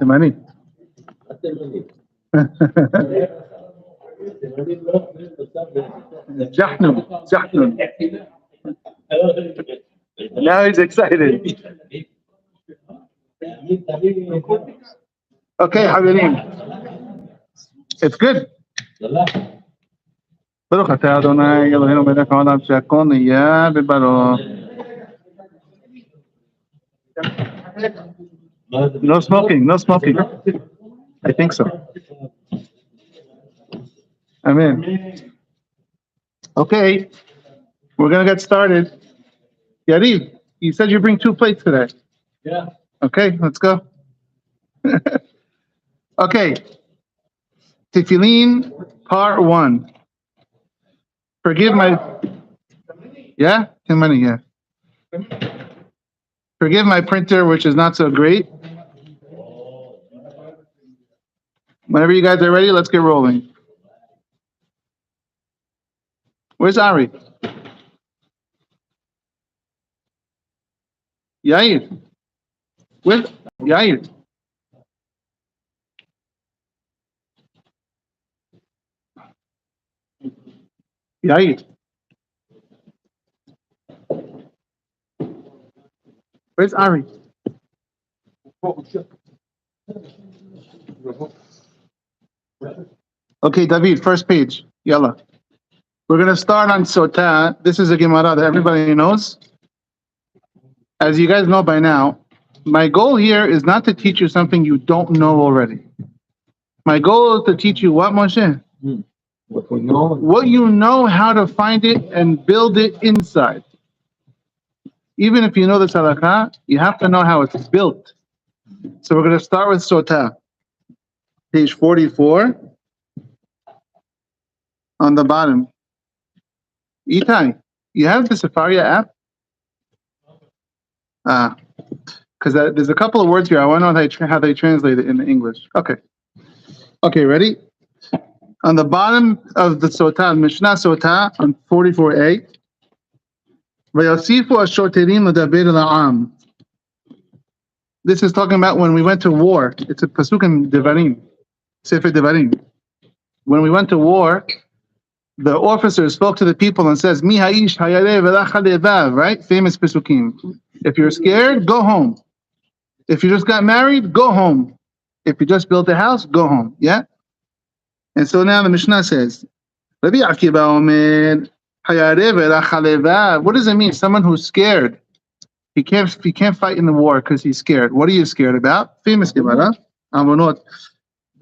תימני. Jahnun. Now he's excited. Okay, Habilim. It's good. Baruch atah Adonai Eloheinu melech haolam she'akol niyeh b'baro. No smoking. I think so. Amen. Okay, we're going to get started. Yariv, you said you bring 2 plates today. Yeah. Okay, let's go. Okay. Tefilin, part 1. Forgive my... Yeah? Money, yeah. Forgive my printer, which is not so great. Whenever you guys are ready, let's get rolling. Where's Ari? Yair. Where's Yair? Yair. Where's Ari? Okay, David, first page. Yalla. We're going to start on Sotah. This is a Gemara that everybody knows. As you guys know by now, my goal here is not to teach you something you don't know already. My goal is to teach you what, Moshe? What you know, how to find it and build it inside. Even if you know the halakha, you have to know how it's built. So we're going to start with Sotah. Page 44. On the bottom. Itai, you have the Safaria app? Because there's a couple of words here. I want to know how they translate it in English. Okay, ready? On the bottom of the Sotah, Mishnah Sotah, on 44a, Vayosifu ashoterim ledaber la'am. This is talking about when we went to war. It's a pasuk in Devarim, Sefer Devarim. When we went to war, the officer spoke to the people and says, Mi ha'ish hayareh v'lach halevav, right? Famous pesukim. If you're scared, go home. If you just got married, go home. If you just built a house, go home. Yeah? And so now the Mishnah says, Rabbi Akiva omer, hayareh v'lach halevav. What does it mean? Someone who's scared. He can't fight in the war because he's scared. What are you scared about? Famous Gemara. Amonot.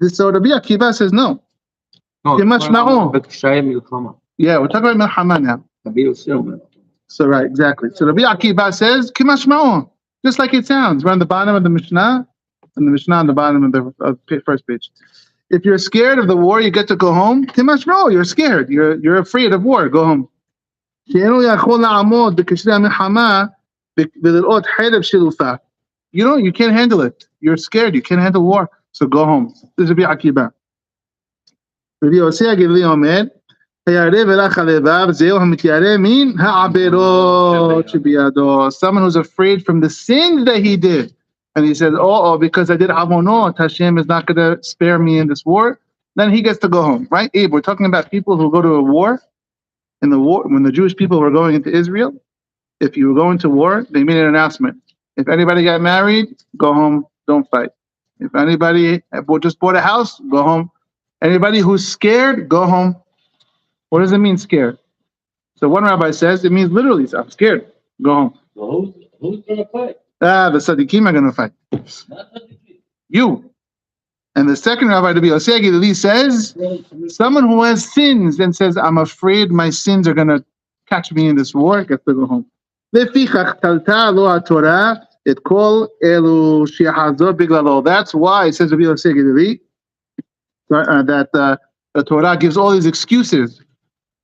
So Rabbi Akiva says no. Yeah, we're talking about Milchama now. So right, exactly. So Rabbi Akiva says, Kimashma'on, just like it sounds. We're on the bottom of the Mishnah, and the Mishnah on the bottom of the first page. If you're scared of the war, you get to go home. Kimashma'on, you're scared. You're afraid of war. Go home. You can't handle it. You're scared. You can't handle war. So go home. This is Rabbi Akiva. Rabbi Yossi Agili Omer, someone who's afraid from the sins that he did. And he says, because I did Amonot, Hashem is not going to spare me in this war. Then he gets to go home, right? Abe, we're talking about people who go to a war. In the war, when the Jewish people were going into Israel, if you were going to war, they made an announcement. If anybody got married, go home, don't fight. If anybody just bought a house, go home. Anybody who's scared, go home. What does it mean, scared? So one rabbi says, it means literally, I'm scared, go home. So who's going to fight? The tzaddikim are going to fight. You. And the second rabbi, Rabbi Yossi Agili, says, someone who has sins and says, I'm afraid my sins are going to catch me in this war, gets to go home. That's why, it says Rabbi Yossi Agili, that the Torah gives all these excuses.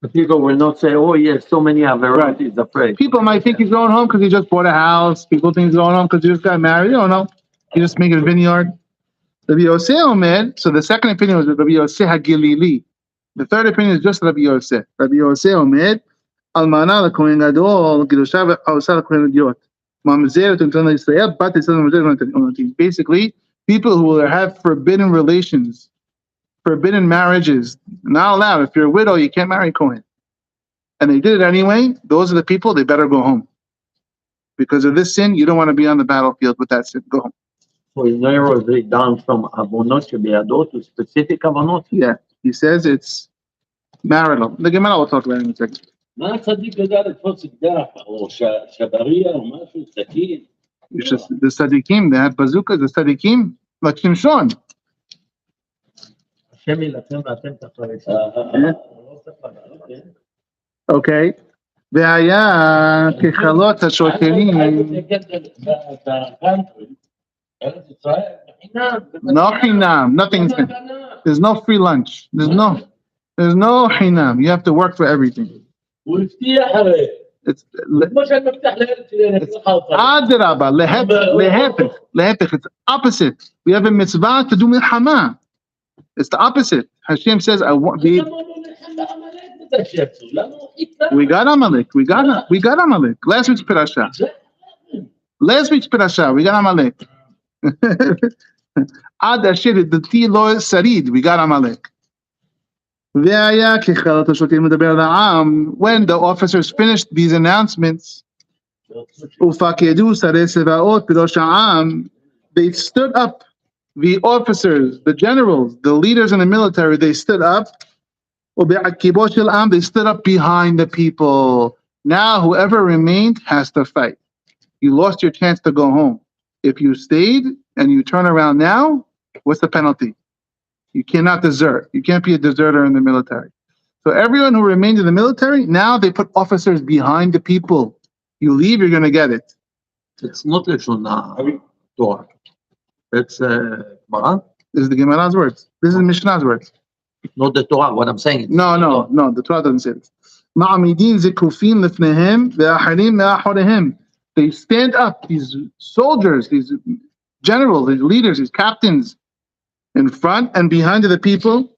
But people will not say, yes, so many are varieties afraid. People might think he's going home because he just bought a house. People think he's going home because he just got married. You don't know. He just making a vineyard. Rabbi Yossi Omer, so the second opinion was Rabbi Yossi Hagilili. The third opinion is just Rabbi Yossi. Rabbi Yossi Omer, Almana l'kohen gadol, Gidusha v'chaosa l'kohen idiot. Mamzer l'tuntan l'Yisrael, bat Yisrael l'mamzer l'tuntan. Basically, People who will have forbidden relations, forbidden marriages, not allowed. If you're a widow, you can't marry Kohen. And they did it anyway. Those are the people, they better go home. Because of this sin, you don't want to be on the battlefield with that sin. Go home. So it narrows it down from avonot shebiado to specific avonot. Yeah. He says it's marital. The Gemara will talk about it in a second. מה הצדיק יודע לתפוס אקדח, או שברייה, או משהו, סכין? It's just the tzaddikim, they had bazookas, the tzaddikim, like Shimshon. השם ילחם ואתם תחרישו. Okay. והיה ככלות השוטרים. No hinam, nothing's free. There's no free lunch. There's no hinam. You have to work for everything. It's adraba, lehepech. It's opposite. We have a mitzvah to do milchama. It's the opposite. Hashem says, "I want." We got Amalek. We got Amalek. Last week's parasha. We got Amalek. Ad Asher the Tilo Sarid. We got Amalek. When the officers finished these announcements, they stood up. The officers, the generals, the leaders in the military, they stood up. They stood up behind the people. Now whoever remained has to fight. You lost your chance to go home. If you stayed and you turn around now, what's the penalty? You cannot desert. You can't be a deserter in the military. So everyone who remained in the military, now they put officers behind the people. You leave, you're going to get it. It's not Leshon Torah. It's Gemara. This is the Gemara's words. This is Mishnah's words. Not the Torah. What I'm saying. No. The Torah doesn't say this. Ma'amidin zikufin lifnehem ve'aharim me'achorehem. They stand up, these soldiers, these generals, these leaders, these captains, in front and behind the people.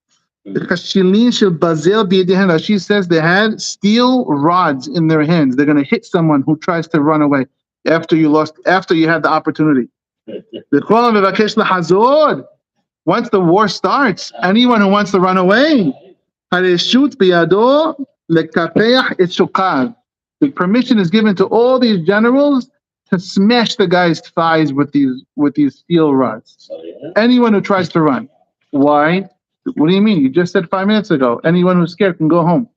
She says they had steel rods in their hands. They're going to hit someone who tries to run away after you had the opportunity. Once the war starts, anyone who wants to run away, the permission is given to all these generals to smash the guy's thighs with these steel rods. Anyone who tries to run. Why? What do you mean? You just said 5 minutes ago, anyone who's scared can go home.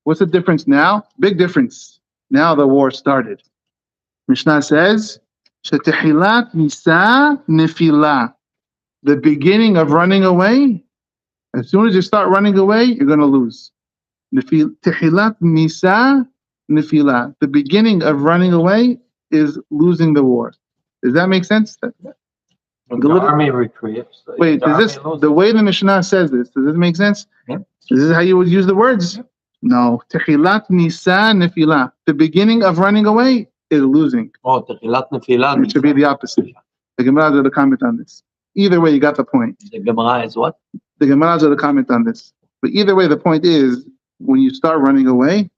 What's the difference now? Big difference. Now the war started. Mishnah says, Shetehilat nisa nefila. The beginning of running away, as soon as you start running away, you're going to lose. Tehilat nisa nefila. The beginning of running away is losing the war. Does that make sense? The army retreats. Wait, the way the Mishnah says this, does this make sense? Yeah. Is this how you would use the words? Yeah. No. Tehilat nisa nefila. The beginning of running away is losing. Oh, tehilat nefila. It should be the opposite. The Gemara has a comment on this. Either way, you got the point. The Gemara is what? The Gemara has a comment on this. But either way, the point is, when you start running away,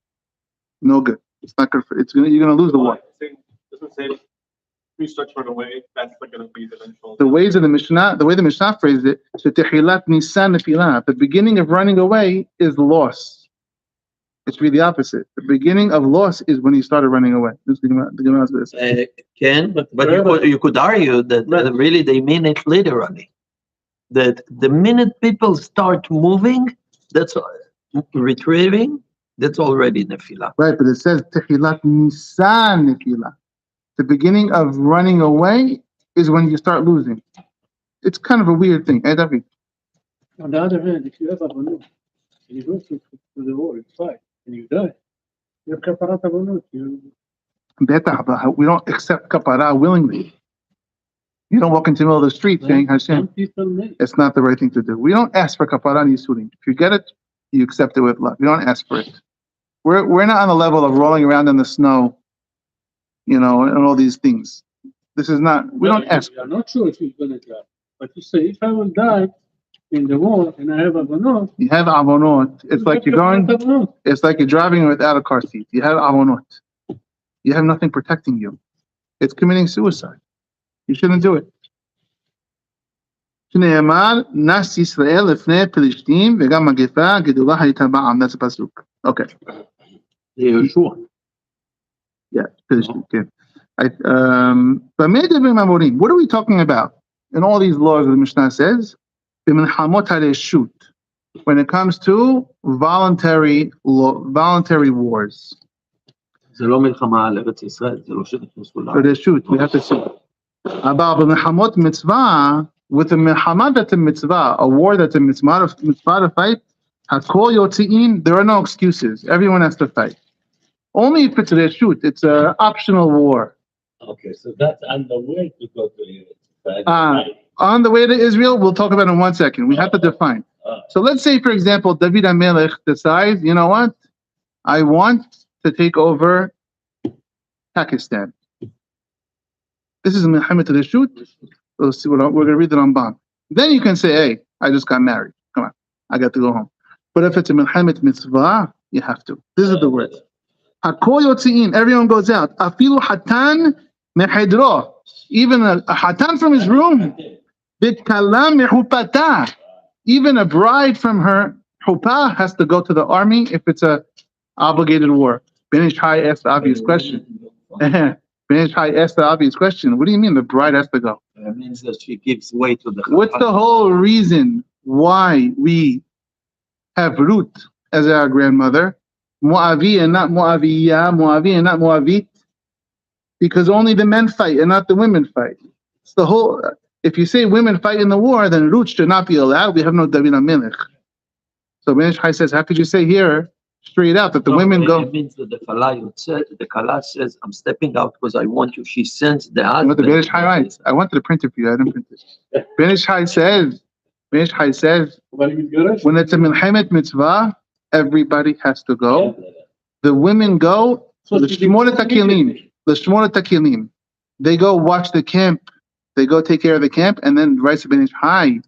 no good. It's not good. You're going to lose the war. It doesn't say if you start to run away, that's not going to be the eventual. The way the Mishnah phrased it, the beginning of running away is loss. It's really the opposite. The beginning of loss is when you started running away. This is the Gemara's this. But you could argue that really they mean it literally. That the minute people start moving, that's retrieving, that's already nefila. Right, but it says tehilat nisan nefila. The beginning of running away is when you start losing. It's kind of a weird thing. Hey, David. On the other hand, if you have avonot and you go to the war, you fight, and you die, you have kaparat avonot. We don't accept kapara willingly. You don't walk into the middle of the street saying, Hashem, it's not the right thing to do. We don't ask for kapara yisurim. If you get it, you accept it with love. You don't ask for it. We're not on the level of rolling around in the snow, and all these things. This is not, we don't ask. I'm not sure if he's going to die. But you say, if I will die in the war and I have avonot. You have avonot. It's like you're driving without a car seat. You have avonot. You have nothing protecting you. It's committing suicide. You shouldn't do it. שנאמר, נס ישראל לפני פלישתים, וגם מגפה גדולה הייתה בעם. That's a pasuk. Okay. Yeshua. Yeah, פלישתים, כן. במה דברים אמורים? What are we talking about? In all these laws the Mishnah says, במלחמות הרשות, when it comes to voluntary wars. זה לא מלחמה על ארץ ישראל, זה לא שנכנסו לארץ. ברשות, we have to see. אבל במלחמות מצווה, with a מלחמה that's a mitzvah, a war that's a mitzvah to fight, הכל יוצאים, there are no excuses. Everyone has to fight. Only if it's reshut, it's an optional war. Okay, so that's on the way to go to Israel. On the way to Israel, we'll talk about it in 1 second. We have to define. So let's say, for example, David HaMelech decides, you know what? I want to take over Pakistan. This is Muhammad al-Rashud. We'll see what we're going to read the Ramban. Then you can say, hey, I just got married. Come on, I got to go home. But if it's a Muhammad mitzvah, you have to. This is the words. Hakol yotzi'in, everyone goes out. Afilu hatan mehedro, even a hatan from his room. Bitkala mehupata, even a bride from her huppah has to go to the army if it's a obligated war. Ben Ish Chai asked the obvious question. Ben Ish Chai asked the obvious question. What do you mean the bride has to go? That means that she gives way to the. What's the whole reason why we have Ruth as our grandmother? Moavi and not Moaviyah, Moavi and not Moavit, because only the men fight and not the women fight. It's the whole. If you say women fight in the war, then Ruth should not be allowed. We have no David HaMelech. So Ben Ish Chai says, how could you say here straight out that the women go? It means that the Kala says, I'm stepping out because I want you. She sends the You know husband. what the Ben Ish Chai writes? I wanted to print it for you. I didn't print it. Ben Ish Chai says, when it's a milchemet mitzvah, everybody has to go. The women go. The Shmona Takilim. They go watch the camp. They go take care of the camp, and then writes Ben Ish Chai.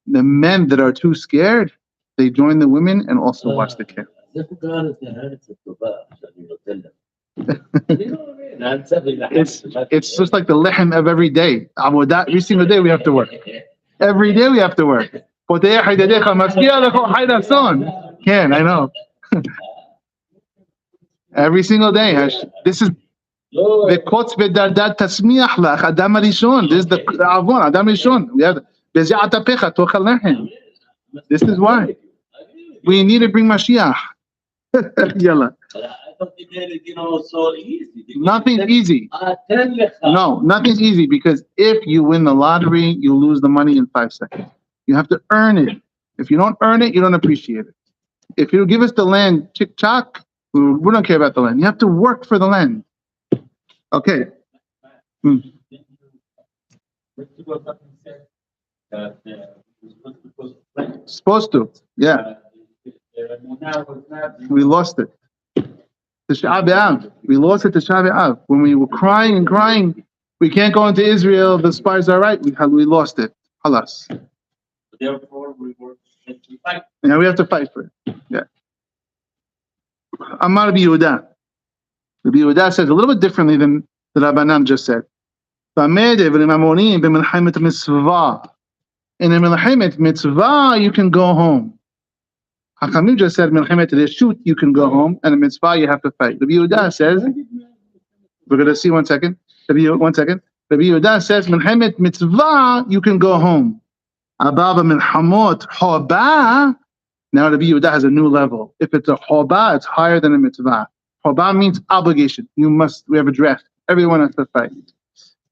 The men that are too scared, they join the women and also watch the camp. It's just like the lechem of every day. Every single day we have to work. Every day we have to work. Can I know? Every single day. This is the quotes v'dardat tasmiach lach Adam Rishon. This is the avon Adam Rishon. We have bezi'at apecha tochel lechem. This is why we need to bring Mashiach. Yalla. So easy. Nothing's easy. No, nothing's easy because if you win the lottery, you lose the money in 5 seconds. You have to earn it. If you don't earn it, you don't appreciate it. If you give us the land, chick-chock, we don't care about the land. You have to work for the land. Okay. Supposed to. Yeah. We lost it. Tisha B'Av. We lost it to Tisha B'Av. When we were crying and crying, we can't go into Israel, the spies are right. We lost it. Halas. Therefore, we fight. Now we have to fight for it. Yeah. Amar Rabbi Yehuda. Rabbi Yehuda says a little bit differently than the Rabbanan just said. In a Melchemet mitzvah, you can go home. Hachamim just said Melchemet reshut, you can go home, and a mitzvah, you have to fight. Rabbi Yehuda says, we're going to see 1 second. Rabbi Yehuda says Melchemet mitzvah, you can go home. Ababa milhamot hoba. Now Rabbi Yehuda has a new level. If it's a hoba, it's higher than a mitzvah. Hoba means obligation. We have a draft. Everyone has to fight.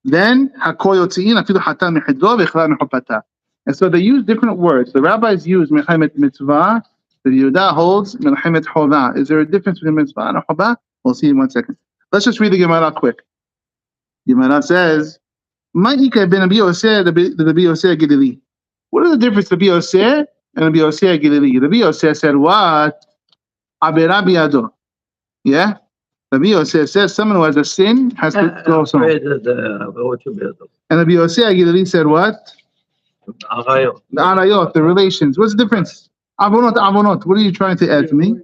Then hakol yotziin afilu hatan mechidro v'chla mechopata. And so they use different words. The rabbis use melchemet mitzvah. The Yehuda holds melchemet hoba. Is there a difference between mitzvah and a hoba? We'll see in 1 second. Let's just read the Gemara quick. Gemara says, "Ma'ika ben Rabbi Yosef the Rabbi Yosef Gilili." What is the difference between Rabbi Yosef and Rabbi Yosef Gilili? Rabbi Yosef said what? Abera biyado. Yeah? Rabbi Yosef says someone who has a sin has to go somewhere. And Rabbi Yosef Gilili said what? The arayot, the relations. What's the difference? Avonot. What are you trying to add to me?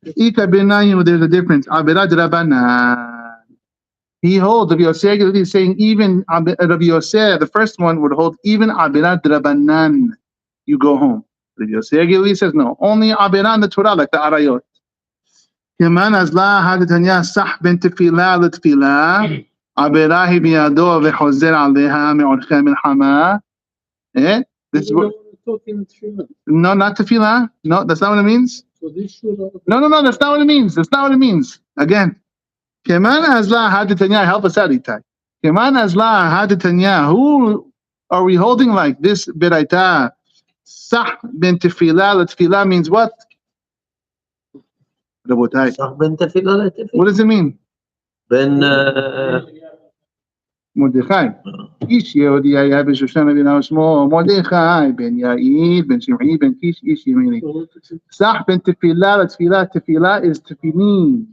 Ika benayim, there's a difference. Abera d'Rabbanan. He holds, Rabbi Yosef is saying even Rabbi Yosef, the first one would hold even Abirat Drabanan. You go home. Rabbi Yosef says no, only Abirat the Torah, like the Arayot. كمان أزلا هذا تنيا صح بين تفيلة لتفيلة عبراهي بيدو وحزر عليها معرخة من حما. This is what, no, not tefillah. No, that's not what it means. So this should No, that's not what it means. That's not what it means. Again, Keman Azla Haditanya, help us out, Itai. Keman Azla Haditanya, who are we holding like this? Beraita Sah bin tefillah. Tefillah means what? Rabotai. Sah ben tefillah letefillah. What does it mean? Ben Mordechai. Ish Yehudi היה בשושן אבינו שמו מרדכי בן יעיל בן שמעי בן קיש איש ימיני. סח בין תפילה לתפילה. Tefillah is tefillin.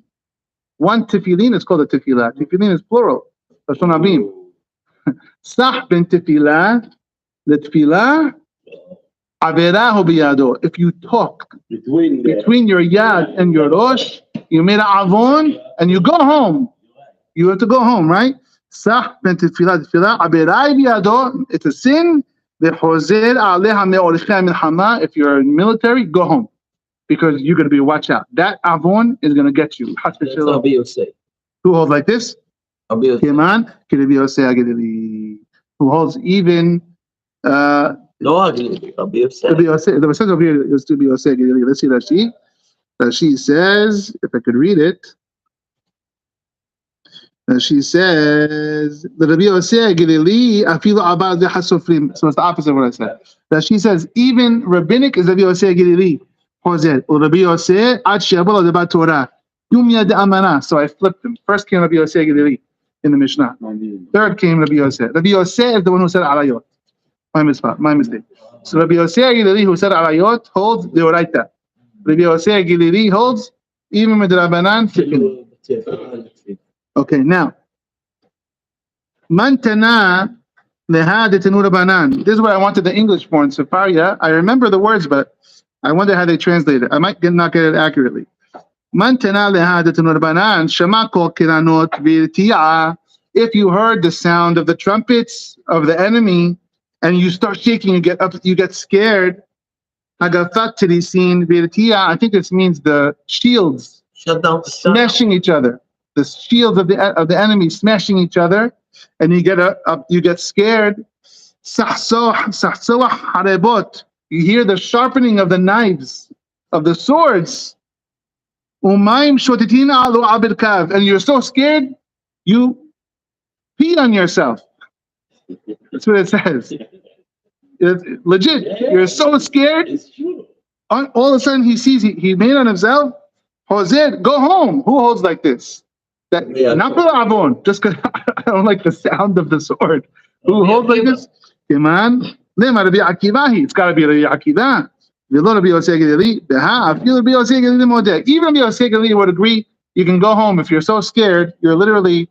One tefillin is called a tefillah. Tefillin is plural. לשון רבים. סח בין תפילה לתפילה עבירה הוא בידו. If you talk between your yad and your rosh, you made an avon and you go home. You have to go home, right? Sah ben tefillah tefillah aberai biyado. It's a sin. V'chozer aleha me'orechei milchama. If you're in military, go home because you're going to be watch out. That avon is going to get you. that's Rabbi Yosef. Who holds like this? Rabbi Yosef. Keman Rabbi Yosef Agedeli. Who holds even? No, Rabbi Yosef. Rabbi Yosef. The says over here is Rabbi Yosef Agedeli. Let's see Rashi. Rashi says, if I could read it. She says the Rabbi Yosef Gilili afilu abad v'hasofrim. So it's the opposite of what I said. That she says even rabbinic is Rabbi Yosef Gilili. Hozer or Rabbi Yosef ad she'abol debat Torah. Yumya de amana. So I flipped them. First came Rabbi Yosef Gilili in the Mishnah. Third came Rabbi Yosef. Rabbi Yosef is the one who said alayot. My mistake. So Rabbi Yosef Gilili who said alayot holds the oraita. Rabbi Yosef Gilili holds even midrabanan tefilin. Okay, now, Mantana lehad tenura banan. This is what I wanted the English for in Safaria. I remember the words, but I wonder how they translate it. I might not get it accurately. Mantana lehad tenura banan shema kol kiranot v'ti'a. If you heard the sound of the trumpets of the enemy and you start shaking, you get up, you get scared. Hagafat tirisin v'ti'a. I think this means the shields smashing each other. The shields of the enemy smashing each other, and you get scared. You hear the sharpening of the knives, of the swords. And you're so scared, you pee on yourself. That's what it says. It's legit. You're so scared. All of a sudden, he sees he made on himself. Hosed, go home. Who holds like this? That, not for the avon, just because I don't like the sound of the sword. Who holds like this? Iman, it's got to be Rabbi Akiva. Even Rabbi Yosef Gilili would agree. You can go home if you're so scared. You're literally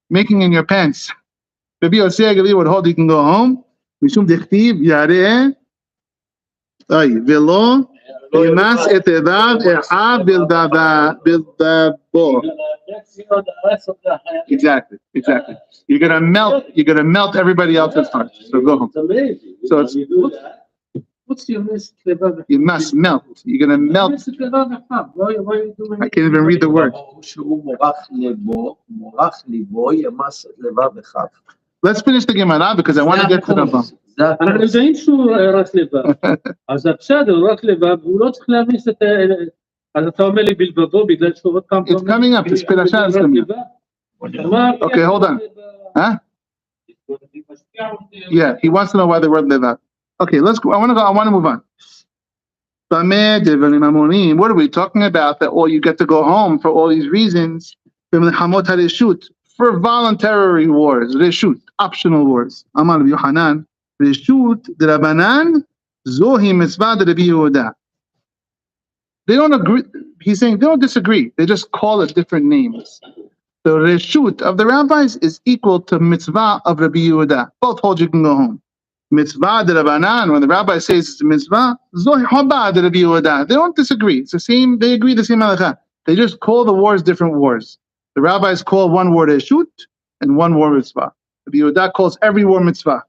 making in your pants. Rabbi Yosef Gilili would hold. You can go home. Mishum dichtiv yareh velo yimas et edav echa bildabo. Exactly. You're gonna melt everybody else's hearts. So go home. So it's what's your message? you must melt. You're gonna melt. Why are you doing? I can't even read the word. Let's finish the Gemara because I want to get to the bump. אנחנו יודעים שהוא רק לבב, אז בסדר, הוא רק לבב, הוא לא צריך להמיס את אז אתה אומר לי בלבבו בגלל שהוא עוד פעם... It's coming up, it's Perashat is coming up. Okay, hold on. Huh? Yeah, he wants to know why the word levav. Okay, let's go. I want to move on. What are we talking about? That you get to go home for all these reasons. For voluntary wars, reshut, optional wars. Amar Yohanan, reshut d'Rabanan, zohi mitzvah de Rabbi Yehuda. They don't agree. He's saying they don't disagree. They just call it different names. The reshut of the rabbis is equal to mitzvah of Rabbi Yehuda. Both hold you can go home. Mitzvah de Rabbanan, when the rabbi says it's a mitzvah, zohi haba de Rabbi Yehuda. They don't disagree. It's the same. They agree the same halakha. They just call the wars different wars. The rabbis call one word reshut. and one war mitzvah. Rabbi Yehuda calls every war mitzvah.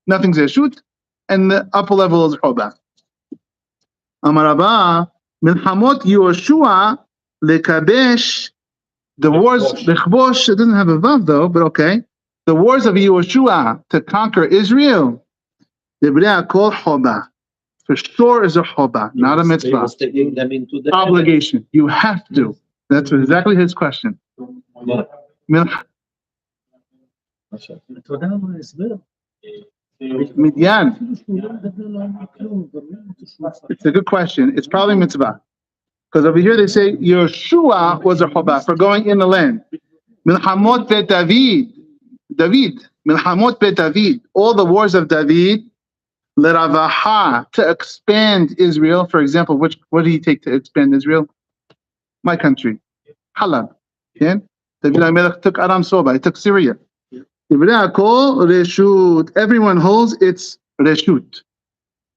Nothing's reshut, and the upper level is choba. Amar Rabba, milhamot Yehoshua lekabesh. The wars, lechbosh, it doesn't have a vav though, but okay. The wars of Yehoshua to conquer Israel, debrei kol choba. For sure is a choba, not a mitzvah. He was taking them into the Obligation. You have to. That's exactly his question. אתה יודע מה ההסבר? Midyan. It's a good question. It's probably mitzvah. Because over here they say Yehoshua was a choba for going in the land. Milhamot bet David. Milhamot bet David. All the wars of David. Leravaha, to expand Israel. For example, what did he take to expand Israel? My country. Halab. Okay? David HaMelech took Aram Soba. He took Syria. Everyone holds its reshut.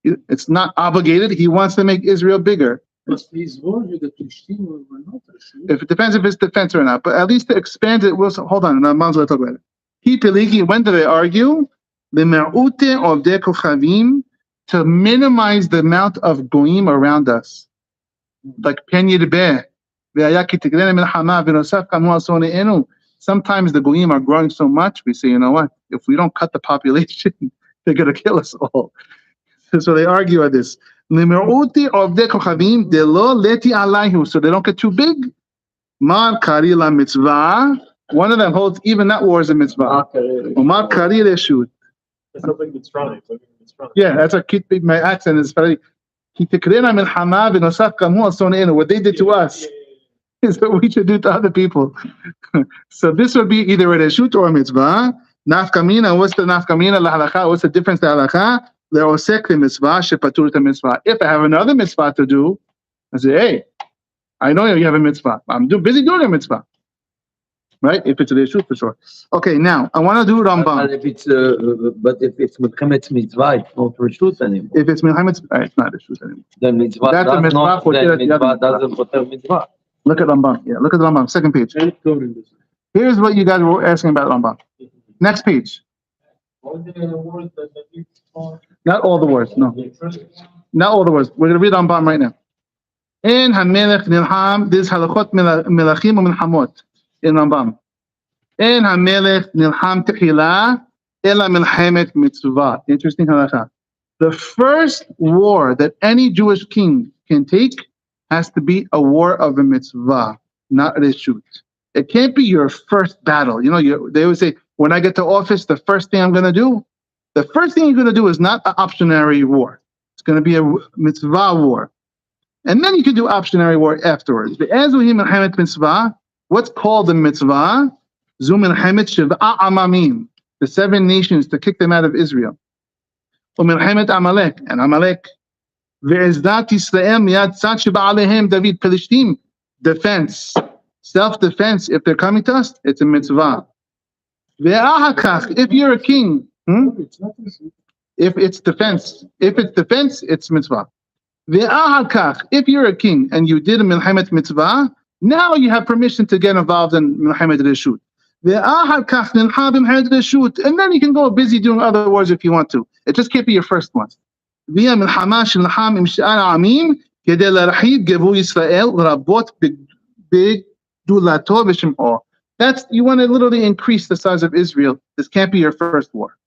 It's not obligated. He wants to make Israel bigger. But these wars with the Plishtim were not reshut. If it depends if it's defense or not, but at least to expand it. Hold on, Mom's going to talk about it. When do they argue? To minimize the amount of goyim around us. Like sometimes the goyim are growing so much, we say, you know what? If we don't cut the population, they're going to kill us all. So they argue at this. So they don't get too big. One of them holds even that war is a mitzvah. Something that's strong. Yeah, that's a keep my accent is very. What they did to us is what we should do to other people. So this would be either a reshut or a mitzvah. Nafkamina, what's the nafkamina? What's the difference to halacha? They're osek mitzvah, shepatur to mitzvah. If I have another mitzvah to do, I say, hey, I know you have a mitzvah. I'm busy doing a mitzvah. Right? If it's a reshut, for sure. Okay, now I want to do Rambam. But if it's Milchemet mitzvah, it's not reshut anymore. If it's Milchemet, it's not reshut anymore. Then mitzvah That's a mitzvah for then mitzvah doesn't poter mitzvah. Look at Rambam. Yeah, look at Rambam. Second page. Here's what you guys were asking about Rambam. Next page. Not all the words, no. Not all the words. We're going to read Rambam right now. In HaMelech Nilham, this halachot melachim u'milhamot. In Rambam. In HaMelech Nilham Tehila Ela Milchemet Mitzvah. Interesting halacha. The first war that any Jewish king can take has to be a war of a mitzvah, not a reshut. It can't be your first battle. You know, they always say, when I get to office, the first thing I'm going to do is not an optionary war. It's going to be a mitzvah war. And then you can do optionary war afterwards. The Ezuhim Milchemet Mitzvah, what's called a mitzvah? Zum Milchemet Shiv'a Amamim, the 7 nations to kick them out of Israel. Milchemet Amalek, and Amalek. Ve'ezdat Yisrael miyad tzad sheba alehem David, Pelishtim, defense, self-defense. If they're coming to us, it's a mitzvah. Ve'ahakach, if you're a king, if it's defense, it's mitzvah. Ve'ahakach, if you're a king and you did a milchemet mitzvah, now you have permission to get involved in milchemet reshut. Ve'ahakach nilcha b'milchemet reshut, and then you can go busy doing other wars if you want to. It just can't be your first one. Via milchama shenilcham im she'ar ha'amim kedei larachid gevu Yisrael rabot b'gdulato v'shem'o. That's, you want to literally increase the size of Israel. This can't be your first war.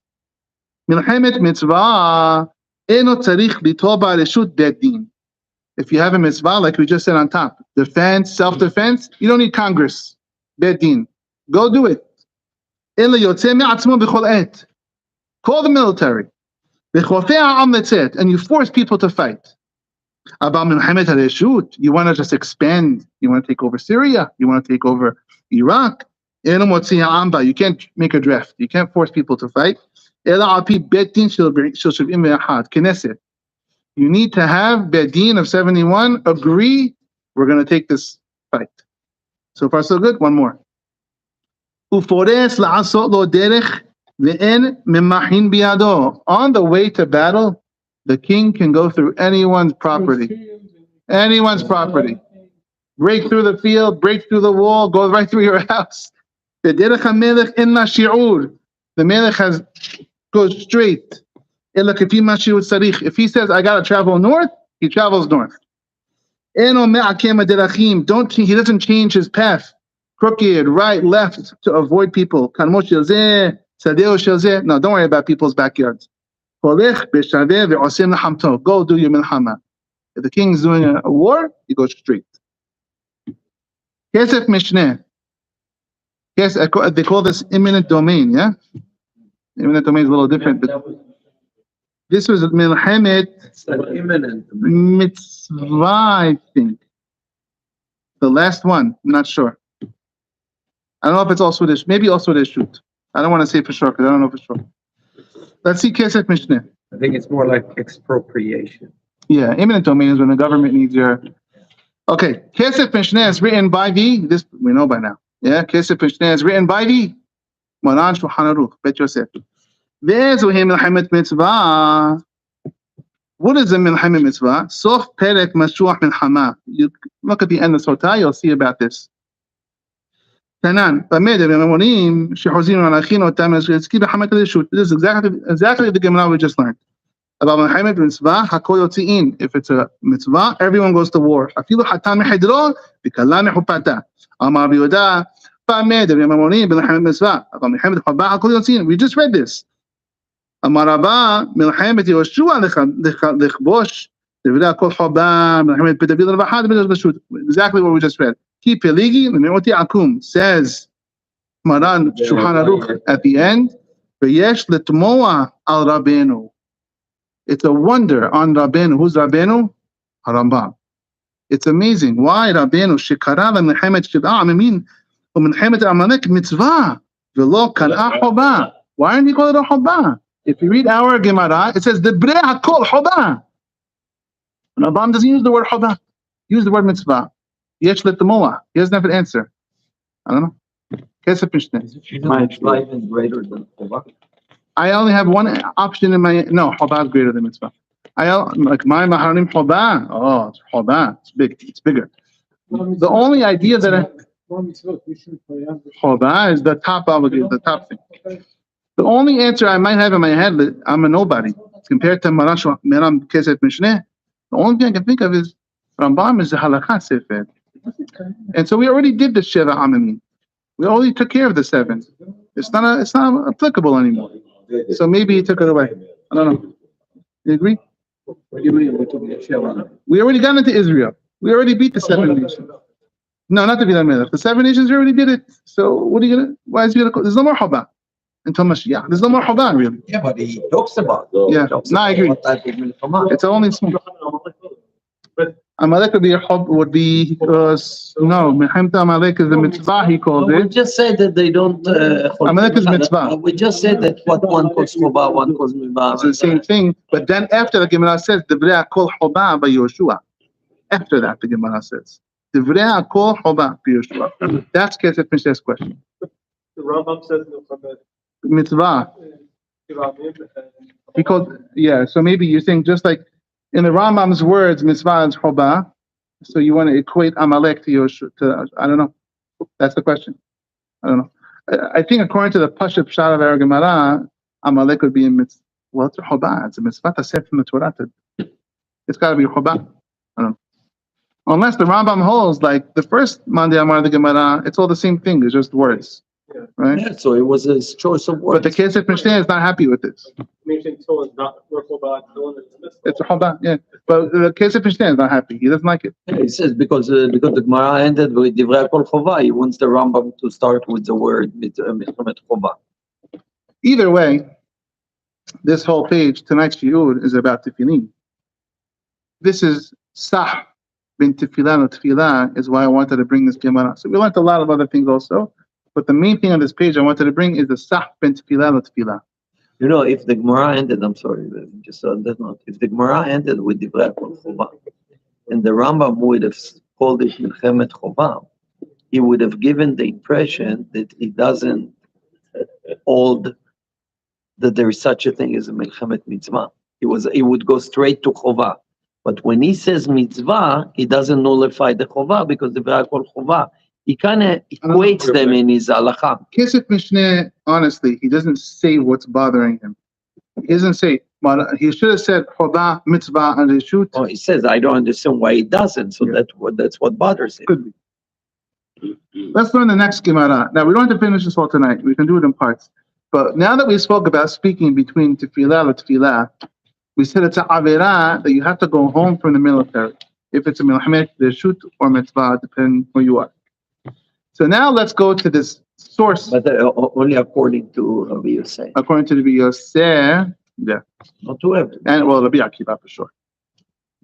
Milchemet mitzvah eno tzarich litol ba'reshut bedin. If you have a mitzvah, like we just said on top, defense, self-defense, you don't need Congress. Bedin. Go do it. Ela yotzeh me'atzmo b'chol et. Call the military. And you force people to fight. About milchemet hareshut, you want to just expand. You want to take over Syria. You want to take over Iraq. You can't make a draft. You can't force people to fight. Knesset. You need to have Bedin of 71 agree. We're going to take this fight. So far, so good. One more. On the way to battle, the king can go through anyone's property. Anyone's property. Break through the field, break through the wall, go right through your house. בדרך המלך אין לה שיעור. The melech goes straight. אלא כפי מה שהוא צריך. If he says, I gotta travel north, he travels north. אינו מעקם הדרכים. He doesn't change his path. Crooked, right, left, to avoid people. כרמו של זה, שדהו של זה. No, don't worry about people's backyards. הולך בשווה ועושים לחמתו. Go do your מלחמה. If the king is doing a war, he goes straight. כסף משנה. Yes, they call this imminent domain, yeah? Imminent domain is a little different, but this was Milchemet imminent. Mitzvah, I think. The last one, I'm not sure. I don't know if it's all Swedish. Maybe all Swedish shoot. I don't want to say for sure because I don't know for sure. Let's see Kesef Mishneh. I think it's more like expropriation. Yeah, imminent domain is when the government needs your... Okay, Kesef Mishneh is written by this we know by now. Yeah, Kesef Mishneh is written by Maran Shulchan Aruch, Bet Yosef. There's Milchemet Mitzvah. What is a Milchemet Mitzvah? Sof Perek Mashuach Milchama. You look at the end of Sotah, you'll see about this. Tanan, this is exactly the Gemara we just learned. About Milchemet Mitzvah, Hakol Yotzi'in. If it's a mitzvah, everyone goes to war. Afilu Hatam Mechidro, Bikala Mechupata. Amar Biyuda, we just read this. Amar Rabba, Milchemet Yehoshua Lechbosh, exactly what we just read. Ki Peligi, Meoti Akum, says Maran Shulchan Aruch at the end, V'yesh Letmoa al Rabbeinu. It's a wonder on Rabbeinu. Who's Rabbeinu? Harambam. It's amazing. Why Rabbeinu shekara le'milchemet shiv'a amim u'milchemet Amalek mitzvah v'lo kara choba. Why didn't he call it a choba? If you read our Gemara, it says debrei hakol choba. Rabban doesn't use the word choba. He used the word mitzvah. Yesh letmoa. He doesn't have an answer. I don't know. Kesef Mishneh. My life is greater than choba. I only have one option in my... No, choba is greater than mitzvah. Like my maharim choba. Oh, it's choba. It's big. It's bigger. The only idea that choba is the top obligation, the top thing. The only answer I might have in my head, I'm a nobody compared to Maran Kesef Mishneh. The only thing I can think of is Rambam is the halakha sefer, and so we already did the sheva amamim. We already took care of the 7. It's not applicable anymore. So maybe he took it away. I don't know. You agree? We already got into Israel. We already beat the 7 nations. No, not the Vidan Melech. The 7 nations we already did it. So what are you gonna? Why is he gonna? There's no more Haba until Mashiach. There's no more Haba really. Yeah, but he talks about. Yeah, no, I agree. It's only small. Amalek would be no. Milchemet Amalek is the mitzvah. He called We it. just said that they don't. Amalek is mitzvah. We just said that what one calls choba, one calls mitzvah. It's the same thing. But then after the Gemara says Devrei Kol Choba by Yehoshua. After that, the Gemara says Devrei Kol Choba by Yehoshua. That's Kesef Mishneh's question. The Rambam says Mitzvah. Because so maybe you're saying just like in the Rambam's words, mitzvah is choba. So you want to equate Amalek to Yehoshua. I don't know. That's the question. I don't know. I think according to the Pashup Pshat of our Gemara, Amalek would be in mitzvah. Well, it's a choba. It's a mitzvah to say from the Torah. It's got to be choba. I don't know. Unless the Rambam holds like the first Monday Amar of the Gemara, it's all the same thing. It's just words. Right? Yeah, so it was his choice of words. But the Kesef Mishneh is not happy with this. It's It's a choba, yeah. But the Kesef Mishneh is not happy. He doesn't like it. Yeah, he says because the Gemara ended with Divrei Kol Chova, he wants the Rambam to start with the word Milchemet Chova. Either way, this whole page, tonight's shiur, is about tefilin. This is Sah bin Tefillah Tefillah is why I wanted to bring this Gemara. So we learned a lot of other things also. But the main thing on this page I wanted to bring is the Sah bin Tefillah Tefillah. You know, if the Gemara ended, I'm sorry, just on that note, if the Gemara ended with Divrei Kol Chova, and the Rambam would have called it Milchemet Chova, he would have given the impression that he doesn't hold that there is such a thing as a Milchemet Mitzvah. He would go straight to Chova. But when he says Mitzvah, he doesn't nullify the Chova because Divrei Kol Chova he kind of equates them in his halakha. Kesef Mishneh, honestly, he doesn't say what's bothering him. He doesn't say, he should have said, Hoda, mitzvah, and reshut. Oh, he says, I don't understand why he doesn't. So that's what bothers him. Could be. Let's learn the next Gemara. Now, we don't have to finish this all tonight. We can do it in parts. But now that we spoke about speaking between tefillah and tefillah, we said it's an avera that you have to go home from the military. If it's a milhamet, reshut, or mitzvah, depending where you are. So now let's go to this source. But only according to Rabbi Yosef. According to Rabbi Yosef, yeah. Not to everyone. And well, Rabbi Akiva for sure.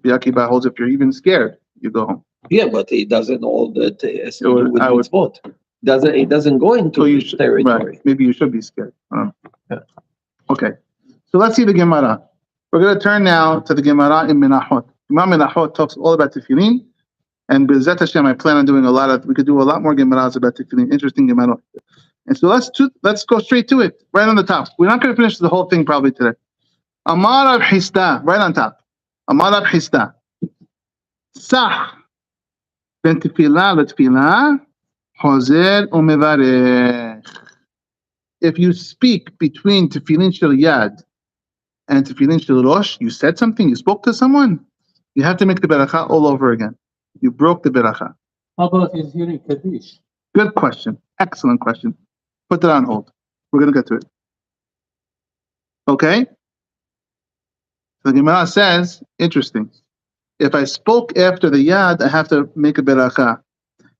Rabbi Akiva holds if you're even scared, you go home. Yeah, but he doesn't hold that has to do with I would- mitzvot. He doesn't go into you his territory. Right. Maybe you should be scared. I don't know. Yeah. Okay. So let's see the Gemara. We're going to turn now to the Gemara in Menachot. Gemara Menachot talks all about tefillin. And B'ezrat Hashem, I plan on doing we could do a lot more Gemaras about tefillin, interesting Gemara. And so let's go straight to it, right on the top. We're not going to finish the whole thing probably today. Amar Rav Hista, right on top. Amar Rav Hista. Sah. Ben tefillah letefillah, hozer umevarech. If you speak between tefillin shel yad and tefillin shel rosh, you said something, you spoke to someone, you have to make the beracha all over again. You broke the beracha. How about his hearing Kaddish? Good question. Excellent question. Put that on hold. We're going to get to it. Okay? The Gemara says, interesting. If I spoke after the yad, I have to make a beracha.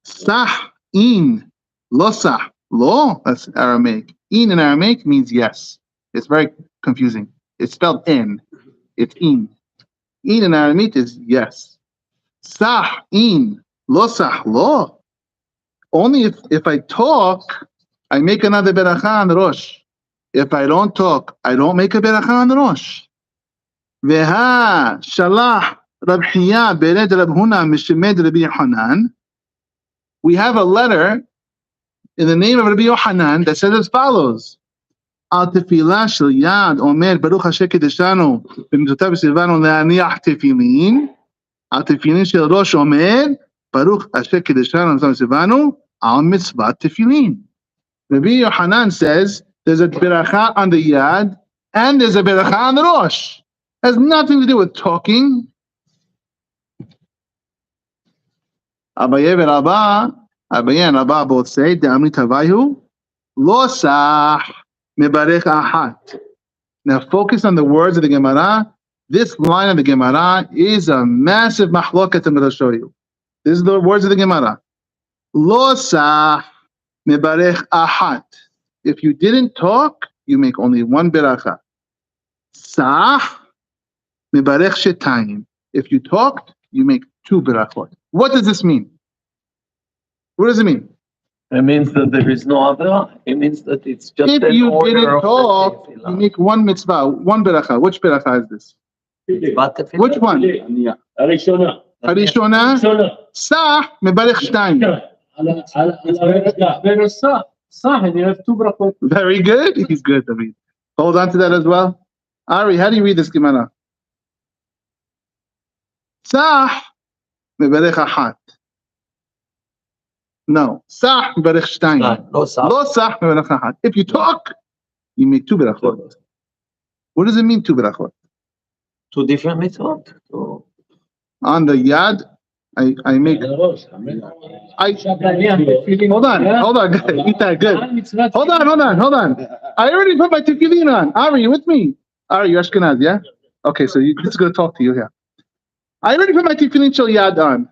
Sah in. Lo sah. Lo, that's Aramaic. In Aramaic means yes. It's very confusing. It's spelled in. It's in. In Aramaic is yes. Sah in. Lo sah lo. Only if I talk, I make another beracha on the rosh. If I don't talk, I don't make a beracha on the rosh. Veha shalah Rab Hiya bered Rab Huna mishemed Rabbi Yohanan. We have a letter in the name of Rabbi Yohanan that says as follows: Al tefillah shel yad omer Baruch Hashem kedeshanu b'mitzvotav v'sivanu le'aniach tefillin. Al tefillin shel rosh omer Baruch Hashem kedeshanu v'sivanu al mitzvah tefillin. Rabbi Yohanan says there's a beracha on the yad and there's a beracha on the rosh. Has nothing to do with talking. Abaye and Rabba both say, De'amri tavayu, lo sah mebarech ahat. Now focus on the words of the Gemara. This line of the Gemara is a massive mahloket I'm going to show you. This is the words of the Gemara. Lo sah mebarech ahat. If you didn't talk, you make only one beracha. Sah mebarech shetayim. If you talked, you make two berachot. What does this mean? What does it mean? It means that there is no other. It means that it's just If an you order didn't of the talk, you tefillah. make one mitzvah, one beracha. Which beracha is this? But tefillah- Which one? הראשונה. Harishona, Sah mebarech shtayim. And you have two brachot. Very good. He's good, David. Hold on to that as well. Ari, how do you read this Gemara? Sah mebarech ahat. No. Sah mebarech shtayim. Lo sah. Lo sah mebarech ahat. If you talk, you make two berachot. What does it mean, two berachot? Two different mitzvot. So, On the yad, I make. הראש. Hold on, good. Eat that good. Hold on. I already put my tefillin on. Ari, you with me? Ari, you're Ashkenaz, yeah? Okay, so this is going to talk to you here. I already put my tefillin shel yad on.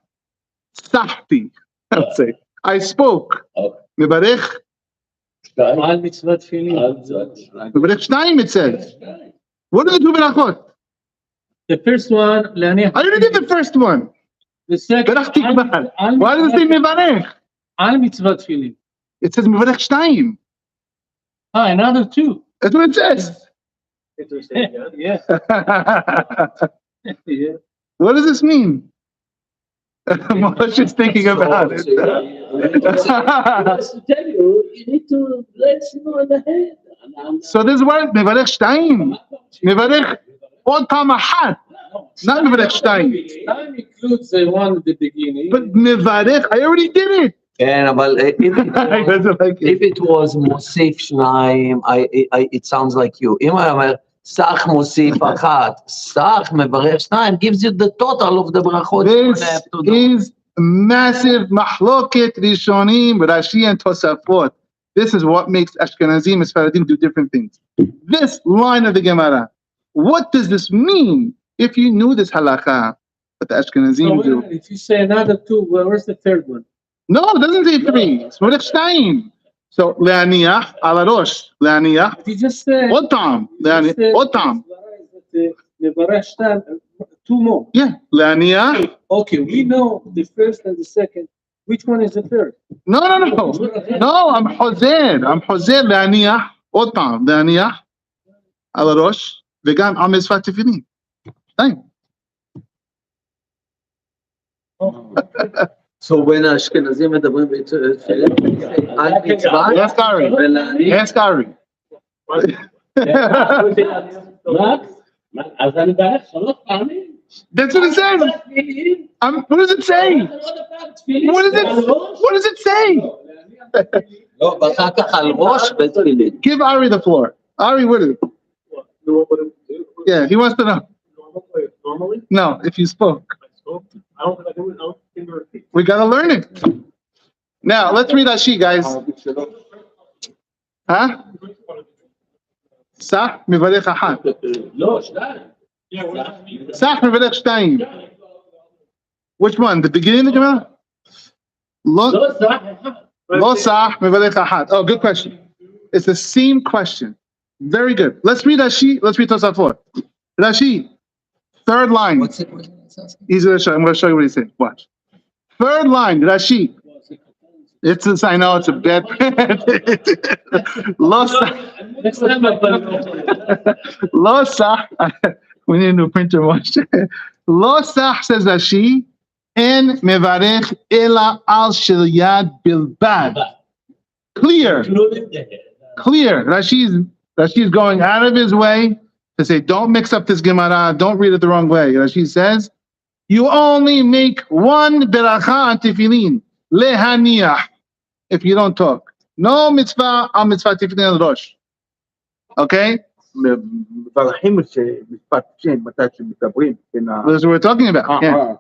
Sahti. Let's say. I spoke. Mebarech. על מצוות תפילין. Mebarech shtayim, it says. What are the two berachot? The first one, להניח. I already did the first one. The second, Berach tikbar. Why does it say mebarech? על מצוות תפילין. It says mebarech shtayim. Another two. That's what it says. Yeah. Yeah. What does this mean? Moshe is thinking about it. To tell you, you need to let's know in the head. So this word, mevarech shtayim. Mevarech od pam achat. Not mevarech shtayim. Time includes the one at the beginning. But mevarech, I already did it. כן, אבל if it was מוסיף שניים, it sounds like you. אם היה אומר, סך מוסיף אחת, סך מברך שניים, gives you the total of the ברכות. This is massive mahloket rishonim, Rashi and Tosafot. This is what makes Ashkenazim and Sfaradim do different things. This line of the Gemara. What does this mean? If you knew this halakha, what the Ashkenazim do. If you say another two, where's the third one? No, it doesn't say three. It's Merech Shtayim. So, le'aniyach ala rosh. Le'aniyach. You just said. Otam. Otam. Two more. Yeah. Le'aniyach. Okay, we know the first and the second. Which one is the third? No. No, I'm Hozer. Le'aniyach. Otam. Le'aniyach ala rosh. V'gam am mitzvah tefilin. Same. So when האשכנזים מדברים על מצווה, Ask Ari. אז אני בערך 3 פעמים. That's what it says. What does it say? What does it say? לא, ואחר כך על ראש ותפילין. Give Ari the floor. Ari, what is it? Yeah, he wants to know. Normally? No, if you spoke. I don't think they're repeat. We gotta learn it. Now, let's read Rashi, guys. Huh? Sach mivarech achat. לא, 2. Yeah, what does that mean? Sach mivarech shtayim. Which one? The beginning of the Gemara? לא, Lo סך. lo sach mivarech achat. Oh, good question. It's the same question. Very good. Let's read Rashi. Let's read Tosafot. Rashi, third line. What's it? He's gonna show. I'm gonna show you what he's saying. Watch. Third line, Rashi. I know it's a bad. Lo sach. We need a new printer. Watch. Lo sach says Rashi. En mevarech ela al shel yad bilbad. Clear. Rashi's going out of his way to say, don't mix up this Gemara. Don't read it the wrong way. Rashi says, you only make one beracha on tefilin, lehaniach, if you don't talk. No mitzvah on mitzvah tefilin on rosh. Okay? מברכים שמשפט שם, מתי שמדברים. That's what we're talking about. Yeah.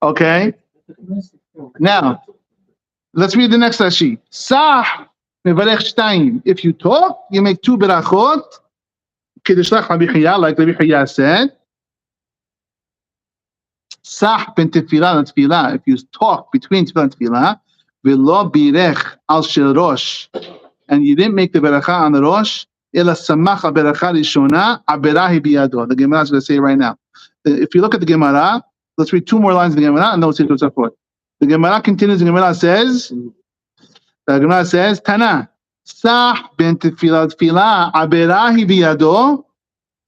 Okay? Now, let's read the next Rashi. Sah mevarech shtayim. If you talk, you make 2 berachot. Kedushlach Rabbi Chaya, like Rabbi Chaya said. Sah ben tefillah and tefillah. If you talk between tefillah and tefillah, v'lo birech al shel rosh, and you didn't make the beracha on the rosh, ela samach beracha rishona aberahi biyado. The Gemara is going to say right now. If you look at the Gemara, let's read 2 more lines of the Gemara, and then we'll see what's up for it. The Gemara continues. The Gemara says, Tana, Sah ben tefillah tefillah aberahi biyado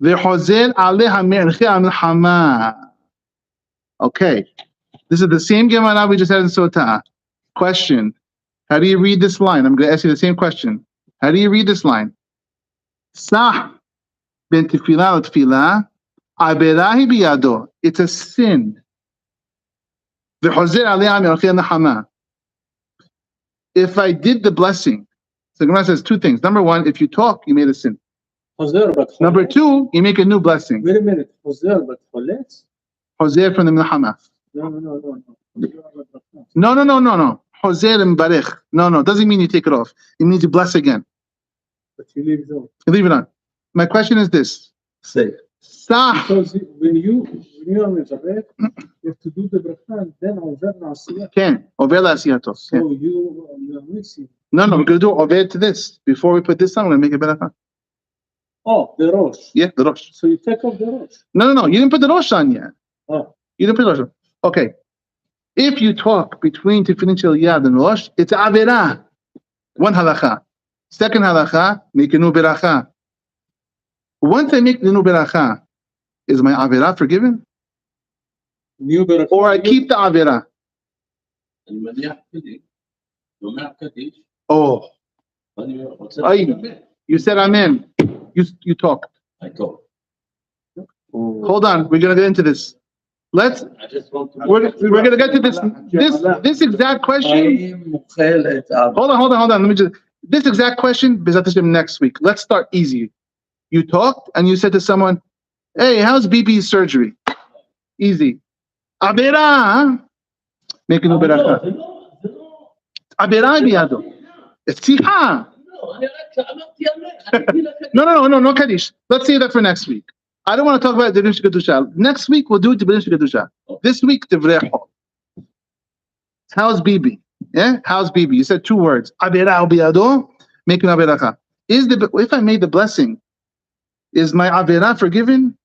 v'chozer aleha me'erche al-milchama. Okay, this is the same Gemara we just had in Sotah. Question: how do you read this line? I'm going to ask you the same question. How do you read this line? Sah ben tefillah tefillah aberahi biyado. It's a sin. V'chozer aleha me'erche al-milchama. If I did the blessing, so the Gemara says 2 things. Number 1, if you talk, you made a sin. Number 2, you make a new blessing. Wait a minute. Hoser, but choletz? Hoser from the Milchama. No. No. Hoser and Barech. No. Doesn't mean you take it off. It means you bless again. But you leave it on. You leave it on. My question is this. Say. Sah. Because when you are mevarech, you have to do the bracha and then over na'asiyah. Ken. Over la'asiyato. So you are mixing. No. We're going to do over to this. Before we put this on, we're going to make a beracha. Oh, the rosh. Yeah, the rosh. So you take off the rosh. No. You didn't put the rosh on yet. Oh. You didn't put the rosh on. Okay. If you talk between tefillin shel yad and rosh, it's avera. 1 halacha. Second halacha, make a new beracha. Once I make the new beracha, is my avera forgiven? New beracha. Or I keep the avera? אני מניח קדיש. שומע קדיש. Oh, ואני רוצה Ay. לדבר. you said amen. You talked. I told. Hold on, we're going to get into this. Let's, I just want to. we're gonna get to this exact question. Hold on. Let me just, this exact question, B'ezrat Hashem, next week. Let's start easy. You talked and you said to someone, hey, how's BB's surgery? Easy. Abera, huh? Make no beracha. Abera biyado. Sicha. No, Kaddish. Let's save that for next week. I don't want to talk about Divrei Kedusha. Next week, we'll do Divrei Kedusha. This week, Divrei Chol. How's BB? Yeah? How's BB? You said two words. Abera biyado, make no beracha. If I made the blessing, is my Avera forgiven?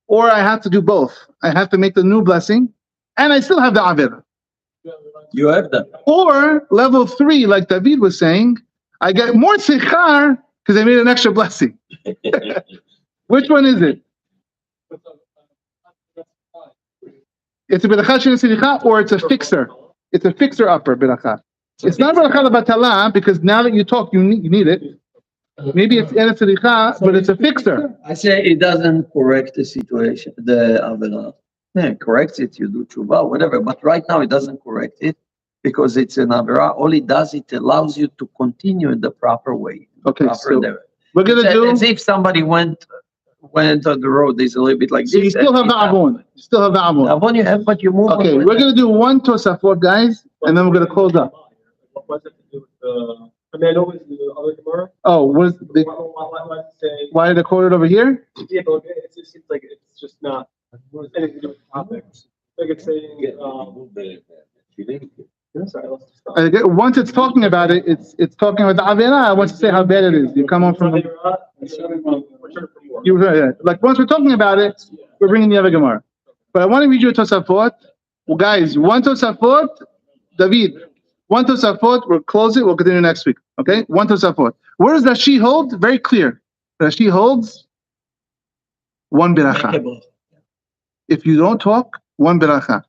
Or I have to do both. I have to make the new blessing, and I still have the Avera. You have that. Or level 3, like David was saying, I get more tzechar because I made an extra blessing. Which one is it? It's a beracha she'en tzricha, or it's a fixer. It's a fixer upper beracha. It's not beracha lebatala because now that you talk, you need it. Maybe it's en tzricha, but it's a fixer. I say it doesn't correct the situation, the Avera. Yeah, it corrects it, you do tshuva, whatever. But right now it doesn't correct it because it's an Avera. All it does, it allows you to continue in the proper way. Okay, so we're gonna do as if somebody went on the road. There's a little bit like so this. you still have the avon. You still have the avon. Avon you have, but you move. Okay, we're gonna do one Tosafot, guys, and then we're gonna close up. What's it to do with the? I mean, I know it's the other Gemara. Oh, what is the? Why does it say? Why did I quote it over here? Yeah, but it just seems like it's just not anything to do with the topic. Like it's saying, sorry, let's stop. Once it's talking about it, it's talking about the Avera. I want to say how bad it is. You come on from like once we're talking about it, we're bringing the other Gemara. But I want to read you a Tosafot. Well, guys, one Tosafot, David. One Tosafot. We'll close it. We'll continue next week. Okay, one Tosafot. Where does Rashi hold? Very clear. Rashi holds one beracha. If you don't talk, one beracha.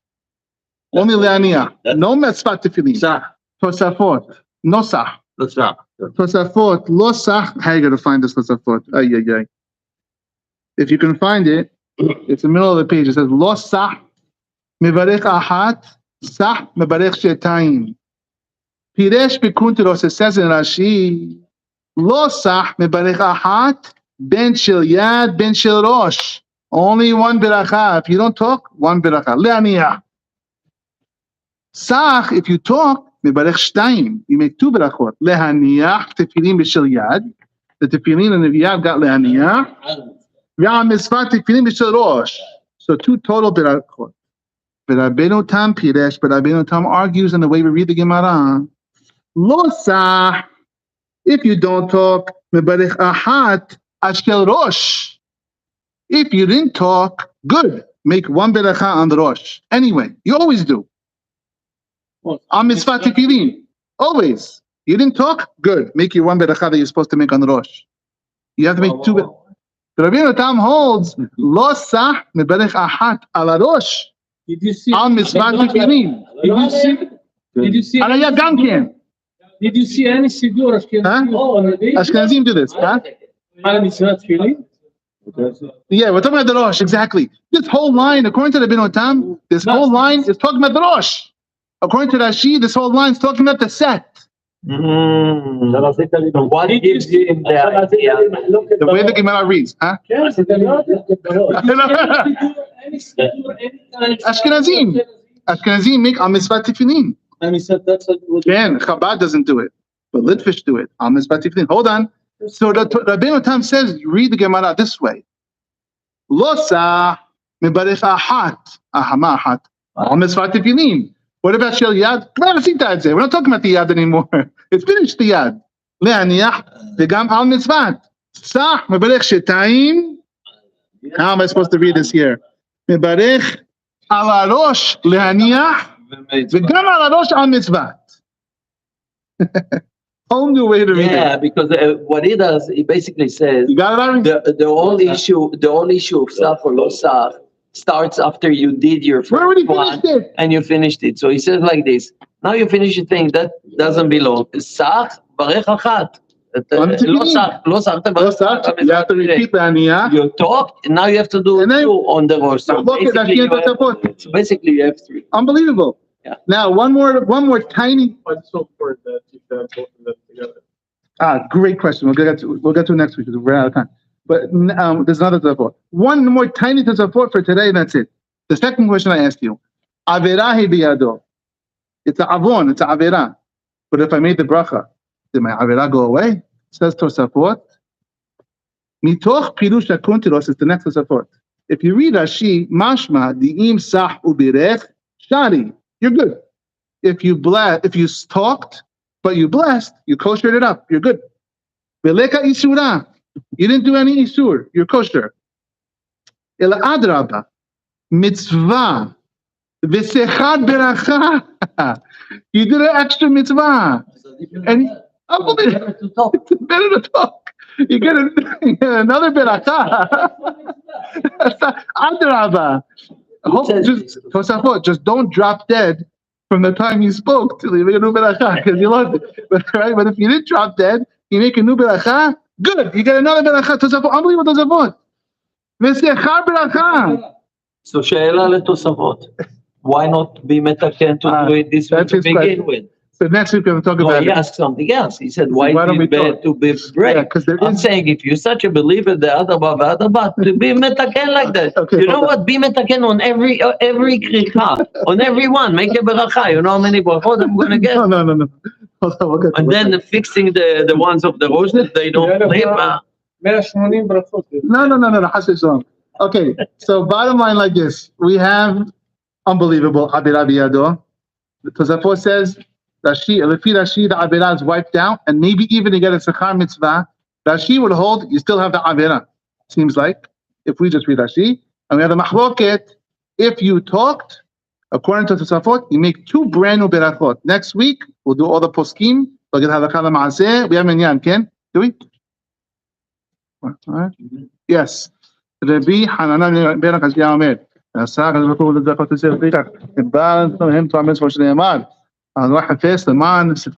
Only le'aniya. No metzvat tefilin. Tosafot. No sah. Tosafot. Lo sah. How are you going to find this Tosafot? Ay. If you can find it, it's in the middle of the page. It says, Lo sah mevarech ahat, sah mevarech shetayim. Piresh bekunteros, it says in Rashi, Lo sah mevarech ahat, ben shel yad, ben shel rosh. Only one beracha. If you don't talk, one beracha. Le'aniya. Sach, if you talk, mebarech shtayim. You make two berachot. Lehaniyah, tefilin b'shel yad. The tefilin and the yad got lehaniyah. Ve'am mitzvah tefilin b'shel rosh. So two total berachot. But Rabbeinu Tam piresh, but Rabbeinu Tam argues in the way we read the Gemara. Lo sach, if you don't talk, mebarech ahat, ashkel rosh. If you didn't talk, good. Make one beracha on the rosh. Anyway, you always do. On mitzvah tefilin. Always. You didn't talk? Good. Make your one beracha that you're supposed to make on the rosh. You have to make two. The Rabbeinu Tam holds, Lo sah mebarech ahat ala rosh. Did you see? On mitzvah tefilin. Did you see? Alaya gamken. Did you see any sidur Ashkenazim already? Ashkenazim do this. Huh? On mitzvah tefillin? Yeah, we're talking about the rosh, exactly. This whole line, according to the Rabbeinu Tam, this whole line is talking about the rosh. According to Rashi, this whole line is talking about the set. What gives you in the idea? The way the Gemara reads, huh? Ashkenazim make al mitzvah tefillin. And he said that's what. Again, Chabad doesn't do it, but Litvish do it. Al mitzvah tefillin. Hold on. So the Rabbeinu Tam says, read the Gemara this way. Lo sah mebarech ahat, ahama ahat, al mitzvah tefillin. What about shel yad? We're not talking about the yad anymore. It's finished the yad. Le'aniyah v'gam al mitzvah. Sah mebarech shetayim. How am I supposed to read this here? Mebarech ala rosh le'aniyah v'gam ala rosh al mitzvah. Whole new way to read it. Yeah, because what he does, he basically says You got it, Ari? the whole issue of saf or lo saf starts after you did your We already first one finished it. and you finished it. So he says like this. Now you finish the thing that doesn't belong. Sach barech achat. On the tefillin. לא שמת, לא שר, you have to repeat בענייה. You talked, and now you have to do And then- two on the rosh. So מחלוקת basically להשקיע you את התוספות. basically you have three. Unbelievable. Yeah. Now, one more tiny. Why is it so important that you have both of them together? Great question. We'll get to next week because we're out of time. But there's another tefillah. One more tiny tefillah for today, and that's it. The second question I asked you, Avera he biyado. It's a avon. It's a avera. But if I made the bracha, did my avera go away? Says Tosafot. Mitoch pirush hakuntilos is the next Tosafot. If you read Rashi, mashma di'im sah ubirech shari, you're good. If you talked, but you blessed, you koshered it up, you're good. Beleka isura, you didn't do any isur, you're kosher. Ela adraba, mitzvah, v'sechad beracha, you did an extra mitzvah. And unbelievable. It's better to talk. You get another beracha. Adraba. Just don't drop dead from the time you spoke till you make a new beracha because you loved it. But if you didn't drop dead, you make a new beracha. Good, you get another beracha. Tosafot, unbelievable Tosafot. V'sechad beracha. So שאלה לתוספות. Why not be metaken to do it this way that's to his begin question. with? So next week we're going to talk No, about he it. asked something else. He said, Why why don't is we it bad talk? to be break? Yeah, because there I'm is. saying if you're such a believer, the adaba, to be metaken like that. Okay, You know hold on. what? Be metaken on every kricha, on every one. Make a beracha. You know how many brachot I'm going to get? No. Hold on, we'll get to And it. then fixing the ones of the rosh that they don't play. 180 ברכות. No, Hashem Shalom. Okay, so bottom line like this. We have unbelievable Abira biyado. The Tosafot says, Lefi Rashi, the Abira is wiped out, and maybe even to get a Sechar mitzvah, Rashi would hold, you still have the Abira. Seems like, if we just read Rashi, and we have the Mahloket, if you talked, according to Tosafot, you make two brand new berachot. Next week, we'll do all the poskim, we'll get halakha l'maaseh, we have minyan, Ken? Do we? All right. Yes. Rabbi Hanan ben Chazia Omer, Asar hazvatu l'zakot l'zeh v'tikach, Ibal Hem Tu'ametz Moshe Ne'emar, Allah Hafez, the man